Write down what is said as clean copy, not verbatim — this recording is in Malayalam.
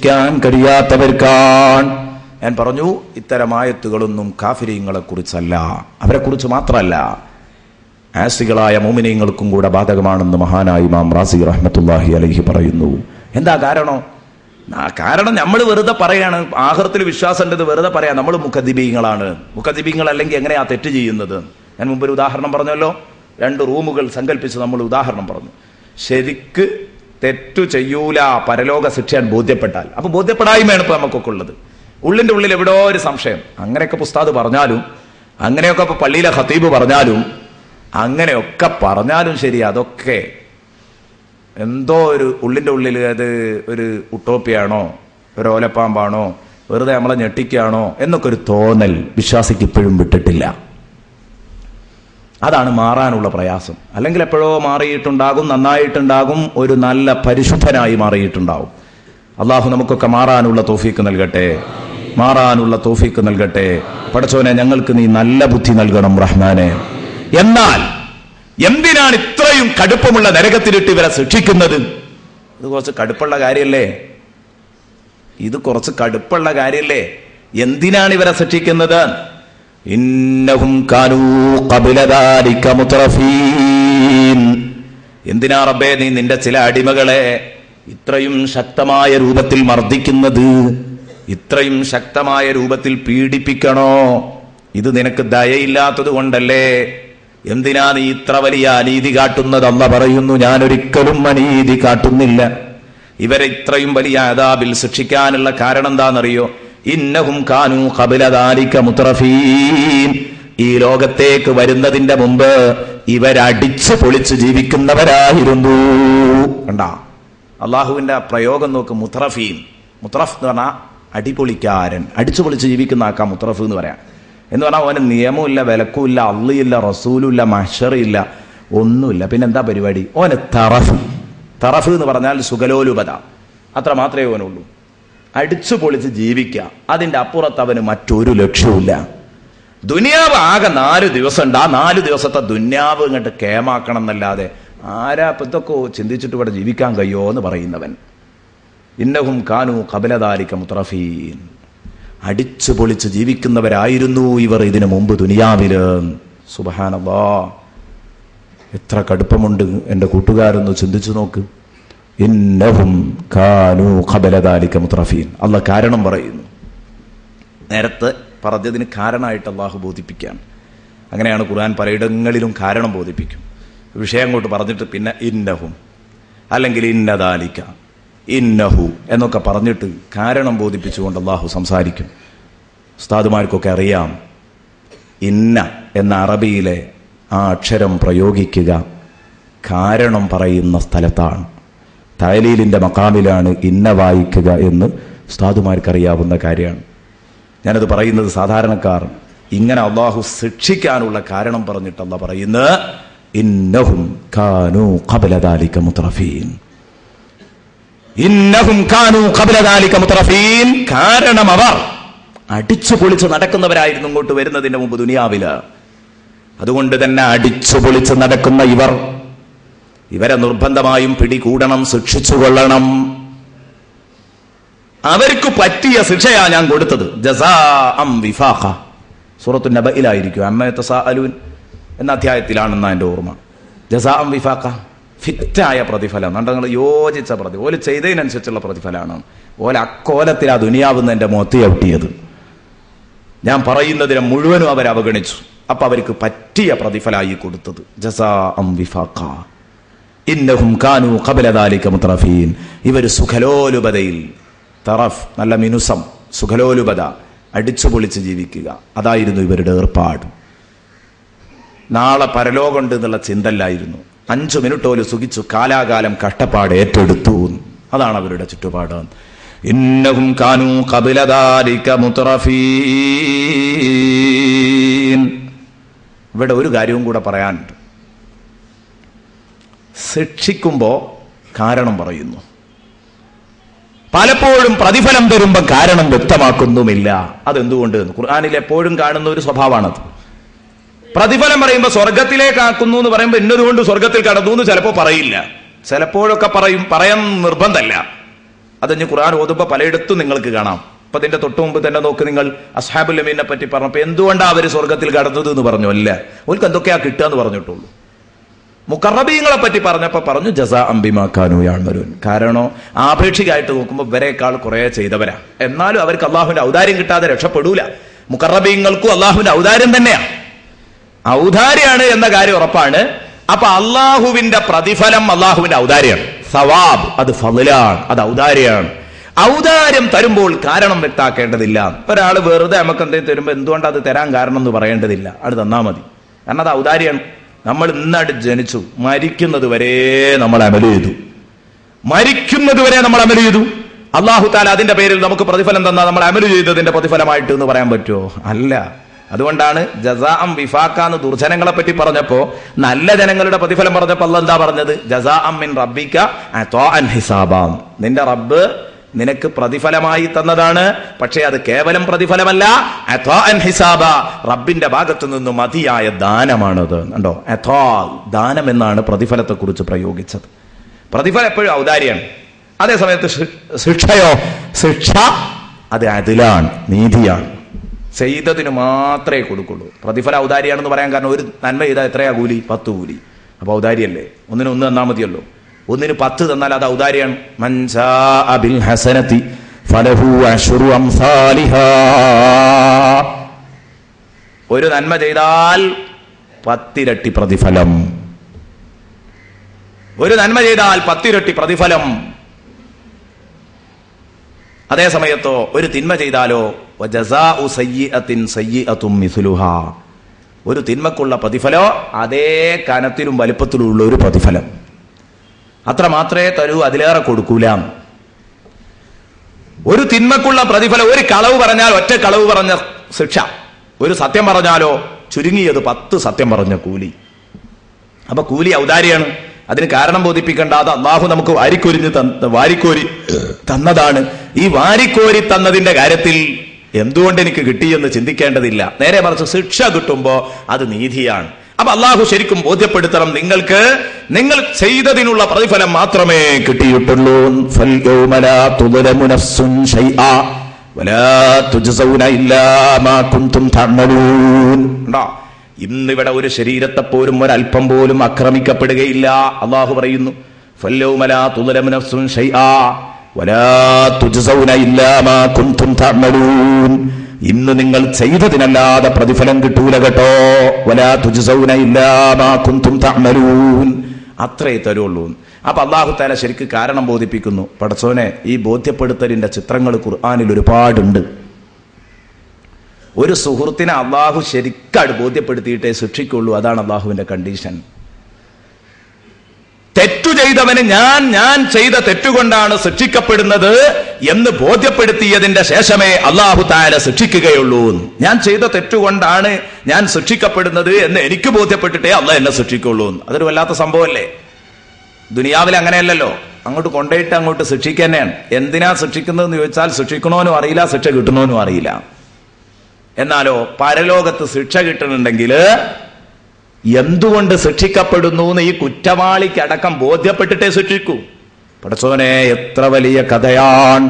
വിശ്വസിക്കാൻ കഴിയാത്തവർക്കാണ്. ഞാൻ പറഞ്ഞു, ഇത്തരം ആയത്തുകളൊന്നും കാഫിരീങ്ങളെ കുറിച്ചല്ല, അവരെ കുറിച്ച് മാത്രമല്ല, ആസികളായ മുഅ്മിനീങ്ങൾക്കും കൂടെ ബാധകമാണെന്ന് മഹാനായ ഇമാം റാസി റഹ്മത്തുള്ളാഹി അലൈഹി പറയുന്നു. എന്താ കാരണം? കാരണം നമ്മൾ വെറുതെ പറയാണ്, ആഖിറത്തിൽ വിശ്വാസം ഉണ്ടെന്ന് വെറുതെ പറയാം. നമ്മൾ മുഖദ്ദിബീങ്ങളാണ്. മുഖദ്ദിബീങ്ങൾ അല്ലെങ്കിൽ എങ്ങനെയാ തെറ്റ് ചെയ്യുന്നത്? ഞാൻ മുമ്പൊരു ഉദാഹരണം പറഞ്ഞല്ലോ, 2 റൂമുകൾ സങ്കല്പിച്ച് നമ്മൾ ഉദാഹരണം പറഞ്ഞു. ശരിക്ക് തെറ്റു ചെയ്യൂല പരലോക ശിക്ഷ ബോധ്യപ്പെട്ടാൽ, അപ്പൊ ബോധ്യപ്പെടായ്മയാണ് ഇപ്പൊ നമുക്കൊക്കെ ഉള്ളത്. ഉള്ളിന്റെ ഉള്ളിൽ എവിടോ ഒരു സംശയം. അങ്ങനെയൊക്കെ ഉസ്താദ് പറഞ്ഞാലും, അങ്ങനെയൊക്കെ ഇപ്പൊ പള്ളിയിലെ ഖതീബ് പറഞ്ഞാലും, അങ്ങനെയൊക്കെ പറഞ്ഞാലും ശരി, അതൊക്കെ എന്തോ ഒരു ഉള്ളിന്റെ ഉള്ളിൽ അത് ഒരു ഉട്ടോപ്പിയാണോ, ഒരു ഓലപ്പാമ്പാണോ, വെറുതെ നമ്മളെ ഞെട്ടിക്കുകയാണോ എന്നൊക്കെ ഒരു തോന്നൽ വിശ്വാസിക്ക് ഇപ്പോഴും വിട്ടിട്ടില്ല. അതാണ് മാറാനുള്ള പ്രയാസം. അല്ലെങ്കിൽ എപ്പോഴോ മാറിയിട്ടുണ്ടാകും, നന്നായിട്ടുണ്ടാകും, ഒരു നല്ല പരിശുദ്ധനായി മാറിയിട്ടുണ്ടാവും. അള്ളാഹു നമുക്കൊക്കെ മാറാനുള്ള തൗഫീക്ക് നൽകട്ടെ, മാറാനുള്ള തൗഫീക്ക് നൽകട്ടെ. പടച്ചോനെ, ഞങ്ങൾക്ക് നീ നല്ല ബുദ്ധി നൽകണം റഹ്മാനെ. എന്നാൽ എന്തിനാണ് ഇത്രയും കടുപ്പമുള്ള നരകത്തിലിട്ട് ഇവരെ ശിക്ഷിക്കുന്നത്? ഇത് കുറച്ച് കടുപ്പുള്ള കാര്യല്ലേ? ഇത് കുറച്ച് കടുപ്പുള്ള കാര്യല്ലേ? എന്തിനാണ് ഇവരെ ശിക്ഷിക്കുന്നത്? ഇന്നഹും കാനൂ ഖബല ദാലിക മുത്രഫീൻ. എന്തിനാ റബ്ബേ നീ നിന്റെ ചില അടിമകളെ ഇത്രയും ശക്തമായ രൂപത്തിൽ മർദ്ദിക്കുന്നത്? ഇത്രയും ശക്തമായ രൂപത്തിൽ പീഡിപ്പിക്കണോ? ഇത് നിനക്ക് ദയയില്ലാത്തത് കൊണ്ടല്ലേ? എന്തിനാ നീ ഇത്ര വലിയ അനീതി കാട്ടുന്നത്? അല്ലാഹു പറയുന്നു, ഞാനൊരിക്കലും അനീതി കാട്ടുന്നില്ല. ഇവരെ ഇത്രയും വലിയ അദാബിൽ ശിക്ഷിക്കാനുള്ള കാരണം എന്താണെന്നറിയോ? ഇന്നഹും കാനൂ ഖബല ദാലിക മുത്രഫീൻ. ഈ ലോകത്തേക്ക് വരുന്നതിന്റെ മുമ്പ് ഇവരടിച്ചു പൊളിച്ച് ജീവിക്കുന്നവരായിരുന്നു. കണ്ടാ അള്ളാഹുവിന്റെ പ്രയോഗം നോക്ക്. മുത്രഫീൻ, മുത്രഫ് എന്ന് പറഞ്ഞാൽ അടിപൊളിക്കാരൻ, അടിച്ചു പൊളിച്ച് ജീവിക്കുന്ന ആക്കാം മുത്രഫ് എന്ന് പറയാം. എന്ന് പറഞ്ഞാൽ അവന് നിയമമില്ല, വിലക്കുമില്ല, അള്ളിയില്ല, റസൂലുമില്ല, മഹ്ശറില്ല, ഒന്നുമില്ല. പിന്നെന്താ പരിപാടി? ഓന് തറഫ്. തറഫ് എന്ന് പറഞ്ഞാൽ സുഖലോലുപത, അത്ര മാത്രമേ ഓനുള്ളൂ. അടിച്ചു പൊളിച്ച് ജീവിക്കുക, അതിന്റെ അപ്പുറത്ത് അവന് മറ്റൊരു ലക്ഷ്യവുമില്ല. ദുനിയാവ് ആകെ 4 ദിവസം ഉണ്ട്. ആ 4 ദിവസത്തെ ദുനിയാവ് ഇങ്ങോട്ട് കേമാക്കണം എന്നല്ലാതെ ആരാ ഇതൊക്കെ ചിന്തിച്ചിട്ട് ഇവിടെ ജീവിക്കാൻ കഴിയോ എന്ന് പറയുന്നവൻ. ഇന്നഹും കാനൂ ഖബല ദാലിക മുത്രഫീൻ. അടിച്ചു പൊളിച്ച് ജീവിക്കുന്നവരായിരുന്നു ഇവർ ഇതിനു മുമ്പ് ദുനിയാവില്. സുബ്ഹാനല്ലാഹ്, എത്ര കടുപ്പമുണ്ട് എൻ്റെ കൂട്ടുകാരൊന്ന് ചിന്തിച്ചു നോക്ക്. ഇന്നഹും കാനൂ ഖബല ദാലിക മുത്രഫീൻ. അല്ലാഹ് കാരണം പറയുന്നു. നേരത്തെ പറഞ്ഞതിന് കാരണമായിട്ട് അള്ളാഹു ബോധിപ്പിക്കുകയാണ്. അങ്ങനെയാണ് ഖുർആൻ പലയിടങ്ങളിലും കാരണം ബോധിപ്പിക്കും. വിഷയം അങ്ങോട്ട് പറഞ്ഞിട്ട് പിന്നെ ഇന്നഹും അല്ലെങ്കിൽ ഇന്നദാലിക, ഇന്നഹു എന്നൊക്കെ പറഞ്ഞിട്ട് കാരണം ബോധിപ്പിച്ചുകൊണ്ട് അള്ളാഹു സംസാരിക്കും. ഉസ്താദുമാർക്കൊക്കെ അറിയാം, ഇന്ന എന്ന അറബിയിലെ ആ അക്ഷരം പ്രയോഗിക്കുക കാരണം പറയുന്ന സ്ഥലത്താണ്. തഅലീലിന്റെ മഖാമിലാണ് ഇന്ന വായിക്കുക എന്ന് ഉസ്താദുമാർക്കറിയാവുന്ന കാര്യമാണ്. ഞാനത് പറയുന്നത് സാധാരണക്കാർ ഇങ്ങനെ അള്ളാഹു ശിക്ഷിക്കാനുള്ള കാരണം പറഞ്ഞിട്ട് അള്ളാഹ് പറയുന്നത് ഇന്നഹും കാനൂ ഖബല ദാലിക മുത്രഫീൻ. ഇന്നഹും കാനൂ ഖബല ദാലിക മുത്രഫീൻ. കാരണം അവർ അടിച്ചു പൊളിച്ച് നടക്കുന്നവരായിരുന്നു ഇങ്ങോട്ട് വരുന്നതിന്റെ മുമ്പ് ദുനിയാവില്. അതുകൊണ്ട് തന്നെ അടിച്ചു പൊളിച്ച് നടക്കുന്ന ഇവരെ നിർബന്ധമായും പിടികൂടണം, ശിക്ഷിച്ചുകൊള്ളണം. അവർക്ക് പറ്റിയ ശിക്ഷയാ ഞാൻ കൊടുത്തത്. ജസാഅം വിഫാഖ. സൂറത്തുൻ നബയിലായിരിക്കും, അമ്മ യതസാഅലൂൻ എന്ന അധ്യായത്തിലാണെന്ന എൻ്റെ ഓർമ്മ. ജസാഅം വിഫാഖ, ഫിറ്റായ പ്രതിഫലം. നിങ്ങൾ യോജിച്ച പ്രതിഫലം, ഓല് ചെയ്തതിനനുസരിച്ചുള്ള പ്രതിഫലമാണ്. ഓല അക്കോലത്തിൽ ആ ദുനിയാവുന്ന എൻ്റെ മുഖത്ത് ചവിട്ടിയത്. ഞാൻ പറയുന്നതിനെ മുഴുവനും അവർ അവഗണിച്ചു. അപ്പൊ അവർക്ക് പറ്റിയ പ്രതിഫലമായി കൊടുത്തത് ജസാഅം വിഫാഖ. ഇന്നഹും കാനൂ ഖബല ദാലിക മുത്രഫീൻ. ഇവർ സുഖലോലുപതയിൽ, തറഫ് നല്ല മിനുസം, സുഖലോലുപത, അടിച്ചു പൊളിച്ച് ജീവിക്കുക, അതായിരുന്നു ഇവരുടെ ഏർപ്പാട്. നാളെ പരലോകമുണ്ട് എന്നുള്ള ചിന്തല്ലായിരുന്നു. 5 മിനിറ്റ് പോലും സുഖിച്ചു കാലാകാലം കഷ്ടപ്പാട് ഏറ്റെടുത്തു. അതാണ് അവരുടെ ചുറ്റുപാട്. ഇന്നഹും കാനൂ ഖബല ദാലിക മുത്രഫീൻ. ഇവിടെ ഒരു കാര്യവും കൂടെ പറയാനുണ്ട്. ശിക്ഷിക്കുമ്പോ കാരണം പറയുന്നു, പലപ്പോഴും പ്രതിഫലം തരുമ്പോ കാരണം വ്യക്തമാക്കുന്നുമില്ല. അതെന്തുകൊണ്ട്? ഖുർആനിൽ എപ്പോഴും കാണുന്ന ഒരു സ്വഭാവമാണത്. പ്രതിഫലം പറയുമ്പോൾ സ്വർഗത്തിലേക്കാക്കുന്നു എന്ന് പറയുമ്പോൾ ഇന്നതുകൊണ്ട് സ്വർഗത്തിൽ കടന്നു എന്ന് ചിലപ്പോൾ പറയില്ല, ചിലപ്പോഴൊക്കെ പറയും. പറയാൻ നിർബന്ധമല്ല. അതിന് ഖുർആൻ ഓതുമ്പോൾ പലയിടത്തും നിങ്ങൾക്ക് കാണാം. അപ്പൊ അതിന്റെ തൊട്ടു മുമ്പ് തന്നെ നോക്ക് നിങ്ങൾ, അസ്ഹാബുൽ യമീനെ പറ്റി പറഞ്ഞപ്പോ എന്തുകൊണ്ടാണ് അവർ സ്വർഗത്തിൽ കടന്നത് എന്ന് പറഞ്ഞു? അല്ല, അവർക്ക് എന്തൊക്കെയാ കിട്ടുക എന്ന് പറഞ്ഞിട്ടുള്ളൂ. മുഖറബീങ്ങളെ പറ്റി പറഞ്ഞപ്പോ പറഞ്ഞു ജസാഅൻ ബിമാ കാനൂ യഅമലൂൻ. കാരണം ആപേക്ഷികമായിട്ട് നോക്കുമ്പോൾ ഇവരെക്കാൾ കുറെ ചെയ്തവരാ, എന്നാലും അവർക്ക് അള്ളാഹുവിന്റെ ഔദാര്യം കിട്ടാതെ രക്ഷപ്പെടൂല. മുഖറബീങ്ങൾക്കും അള്ളാഹുവിന്റെ ഔദാര്യം തന്നെയാണ്, ഔദാര്യാണ് എന്ന കാര്യം ഉറപ്പാണ്. അപ്പൊ അള്ളാഹുവിന്റെ പ്രതിഫലം അള്ളാഹുവിന്റെ ഔദാര്യമാണ്. സവാബ് അത് ഫളിലാണ്, അത് ഔദാര്യമാണ്. ഔദാര്യം തരുമ്പോൾ കാരണം വ്യക്താക്കേണ്ടതില്ല. ഒരാൾ വെറുതെ നമുക്ക് എന്തെങ്കിലും തരുമ്പോൾ എന്തുകൊണ്ട് അത് തരാൻ കാരണം എന്ന് പറയേണ്ടതില്ല, അത് തന്നാ മതി. കാരണം അത് ഔദാര്യമാണ്. നമ്മൾ ഇന്നാട് ജനിച്ചു, മരിക്കുന്നത് വരെ നമ്മൾ അമൽ ചെയ്തു, മരിക്കുന്നത് വരെ നമ്മൾ അമൽ ചെയ്തു. അല്ലാഹു തആല അതിന്റെ പേരിൽ നമുക്ക് പ്രതിഫലം തന്നാൽ നമ്മൾ അമൽ ചെയ്തതിന്റെ പ്രതിഫലമായിട്ട് എന്ന് പറയാൻ പറ്റുമോ? അല്ല. അതുകൊണ്ടാണ് ജസാഅം വിഫാഖ എന്ന് ദുർജനങ്ങളെ പറ്റി പറഞ്ഞപ്പോ നല്ല ജനങ്ങളുടെ പ്രതിഫലം പറഞ്ഞപ്പോ അല്ലാഹ് എന്താ പറഞ്ഞത്? ജസാഅം മിൻ റബ്ബിക അതാഅൻ ഹിസാബാം. നിന്റെ റബ്ബ് നിനക്ക് പ്രതിഫലമായി തന്നതാണ്, പക്ഷേ അത് കേവലം പ്രതിഫലമല്ല, അതാഅൻ ഹിസാബ, റബ്ബിന്റെ ഭാഗത്തു നിന്ന് മതിയായ ദാനമാണത്. കണ്ടോ, അതാ ദാനം എന്നാണ് പ്രതിഫലത്തെ കുറിച്ച് പ്രയോഗിച്ചത്. പ്രതിഫലം എപ്പോഴും ഔദാര്യമാണ്. അതേ സമയത്ത് ശിക്ഷയോ, ശിക്ഷ അത് അദിലാണ്, നീതിയാണ്. ചെയ്തതിന് മാത്രമേ കൊടുക്കുള്ളൂ. പ്രതിഫലം ഔദാര്യാണെന്ന് പറയാൻ കാരണം ഒരു നന്മ ചെയ്താൽ എത്രയാ കൂലി? 10 കൂലി. അപ്പൊ ഔദാര്യല്ലേ? ഒന്നിന് 1 തന്നാൽ മതിയല്ലോ. ഒന്നിന് 10 തന്നാൽ അത് ഔദാര്യാണ്. മൻ ജാഅ ബിൽ ഹസനതി ഫലഹു അശ്റു അംസാലിഹാ. ഒരു നന്മ ചെയ്താൽ 10 ഇരട്ടി പ്രതിഫലം. ഒരു നന്മ ചെയ്താൽ 10 ഇരട്ടി പ്രതിഫലം. അതേ സമയത്തോ ഒരു തിന്മ ചെയ്താലോ വജസാഉ സയ്യിഅത്തിൻ സയ്യിഅത്തും മിസ്ലുഹാ. ഒരു തിന്മക്കുള്ള പ്രതിഫലോ അതേ കനത്തിലും വലിപ്പത്തിലുള്ള ഒരു പ്രതിഫലം. അത്ര മാത്രമേ തരൂ, അതിലേറെ കൊടുക്കൂല. ഒരു തിന്മക്കുള്ള പ്രതിഫലം, ഒരു കളവ് പറഞ്ഞാൽ ഒറ്റ കളവ് പറഞ്ഞ ശിക്ഷ, ഒരു സത്യം പറഞ്ഞാലോ ചുരുങ്ങിയത് 10 സത്യം പറഞ്ഞ കൂലി. അപ്പൊ കൂലി ഔദാര്യാണ്. അതിന് കാരണം ബോധിപ്പിക്കേണ്ട, അത് അള്ളാഹു നമുക്ക് വാരിക്കോരി തന്നതാണ്. ഈ വാരിക്കോരി തന്നതിന്റെ കാര്യത്തിൽ എന്തുകൊണ്ട് എനിക്ക് കിട്ടിയെന്ന് ചിന്തിക്കേണ്ടതില്ല. നേരെ മറിച്ച് ശിക്ഷ കിട്ടുമ്പോ അത് നീതിയാണ്. അപ്പൊ അള്ളാഹു ശരിക്കും ബോധ്യപ്പെടുത്തണം, നിങ്ങൾക്ക് നിങ്ങൾ ചെയ്തതിനുള്ള പ്രതിഫലം മാത്രമേ കിട്ടിയിട്ടുള്ളൂ. ഇന്നിവിടെ ഒരു ശരീരത്തെ പോലും ഒരല്പം പോലും ആക്രമിക്കപ്പെടുകയില്ല. അള്ളാഹു പറയുന്നു, ഇന്ന് നിങ്ങൾ ചെയ്തതിനല്ലാതെ പ്രതിഫലം കിട്ടൂല കേട്ടോ. വലാ തുജ്സൗന ഇല്ലാ മാ കുൻതും തഅമലൂൻ. അത്രേ തരുള്ളൂ. അപ്പൊ അല്ലാഹു തആല ശരിക്ക് കാരണം ബോധിപ്പിക്കുന്നു. പടച്ചോനെ, ഈ ബോധ്യപ്പെടുത്തലിന്റെ ചിത്രങ്ങൾ ഖുർആനിൽ ഒരുപാടുണ്ട്. ഒരു സുഹൃത്തിനെ അള്ളാഹു ശരിക്കാട് ബോധ്യപ്പെടുത്തിയിട്ടേ ശിക്ഷിക്കുള്ളൂ. അതാണ് അള്ളാഹുവിന്റെ കണ്ടീഷൻ. തെറ്റു ചെയ്തവന് ഞാൻ ചെയ്ത തെറ്റുകൊണ്ടാണ് ശിക്ഷിക്കപ്പെടുന്നത് എന്ന് ബോധ്യപ്പെടുത്തിയതിന്റെ ശേഷമേ അള്ളാഹു തആല ശിക്ഷിക്കുകയുള്ളൂ. ഞാൻ ചെയ്ത തെറ്റുകൊണ്ടാണ് ഞാൻ ശിക്ഷിക്കപ്പെടുന്നത് എന്ന് എനിക്ക് ബോധ്യപ്പെട്ടിട്ടേ അള്ളാഹ് എന്നെ ശിക്ഷിക്കുള്ളൂ. അതൊരു വല്ലാത്ത സംഭവമല്ലേ? ദുനിയാവിൽ അങ്ങനെയല്ലല്ലോ. അങ്ങോട്ട് കൊണ്ടുപോയിട്ട് അങ്ങോട്ട് ശിക്ഷിക്കുക തന്നെയാണ്. എന്തിനാ ശിക്ഷിക്കുന്നതെന്ന് ചോദിച്ചാൽ ശിക്ഷിക്കണോനും അറിയില്ല, ശിക്ഷ കിട്ടണോനും അറിയില്ല. എന്നാലോ പരലോകത്ത് ശിക്ഷ കിട്ടുന്നുണ്ടെങ്കിൽ എന്തുകൊണ്ട് ശിക്ഷിക്കപ്പെടുന്നു എന്ന് ഈ കുറ്റവാളിക്കടക്കം ബോധ്യപ്പെട്ടിട്ടേ ശിക്ഷിക്കൂ. പടച്ചോനെ, എത്ര വലിയ കഥയാണ്!